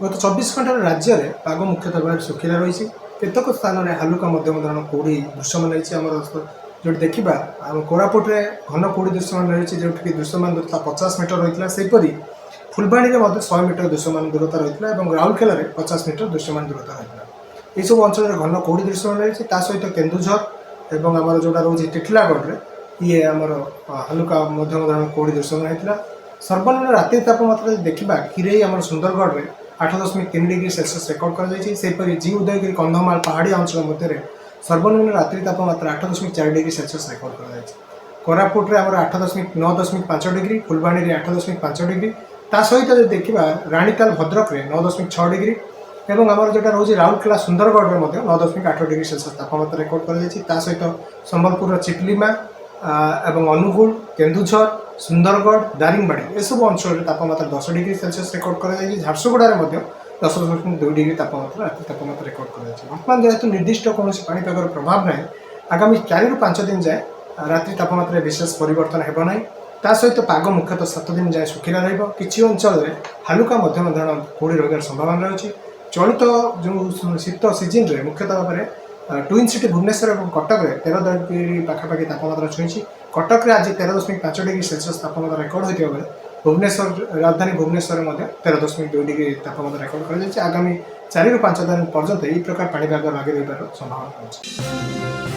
गत 24 घंटार राज्य में पाग मुख्यतः भाव सुखिला रही केतक स्थान में हालुका मध्यम धरण कुड़ी दृश्यमान रही जो देखा आम कोरापुट में घन कुड़ी दृश्यमान रही जो दृश्यमान दूरता 50 मीटर रही है सेपरी फुलबाणी में 100 मीटर दृश्यमान दूरता रही है और राउरकेला में 50 मीटर दृश्यमान दूरता रही है। यह सब अंचल में घन कुड़ी दृश्यमान रही है सहित केन्दुझर और आमर जोटा रोज टिटलागढ़ में ये आमर हालुका मध्यम धरण कुड़ी दृश्यमान होता। सर्वनिम्न राति तापमात्रा देखा किरई आम सुंदरगढ़ में 8.3 डिग्री सेल्सियस रेकर्ड कर जी उदयगिरी कंधमाल पहाड़ी अंचल मध्य सर्वनिम्न रात्रि तापमात्रा 8.4 डिग्री सेल्सियस रेकर्ड कर कोरापुट में 8.9.5 डिग्री फुलबाणी में 8.5 डिग्री ता सहित देखा राणीताल भद्रक में 9.6 डिग्री और आमर जोटा रोज राउरकेला सुंदरगढ़ में 9.8 डिग्री सेल्सियस तापमात्रा रेकर्ड कर सहित संबलपुर चिपलिमा एवं अनुगुल केन्दुझर सुंदरगढ़ दारिंगबाड़ी ये सब अंचल तापमात्रा 10 डिग्री सेल्सियस रेकर्ड कर झारसुगुड़ा में 10.2 डिग्री तापमात्रा राति तापमात्रा रेकर्ड कर वर्तमान जेहेतु निर्दिष्ट कौन पाणीपागर प्रभाव ना आगामी 4 ରୁ 5 दिन जाए रात्रि तापमात्रा विशेष परिवर्तन हेब ना ता सहित पाग मुख्यतः 7 दिन जाए सुखिला रही अंचल में हालुका मध्यम धरण कुड़ी रही संभावना रही। चलित जो शीत सीजन में मुख्यतः भाव में ट्विन सिटी भुवनेश्वर और कटक में 13 डिग्री पाखापाखि तापमात्रा छुई कटक में आज 13.5 डिग्री सेल्सियस तापमात्रा रेकर्ड होता बेले भुवनेश्वर राजधानी भुवनेश्वर में 13.2 डिग्री तापमात्रा रेकर्ड कर आगामी 4 ରୁ 5 दिन पर्यंत यही प्रकार पाणीपाग लगे रही संभावना अच्छी।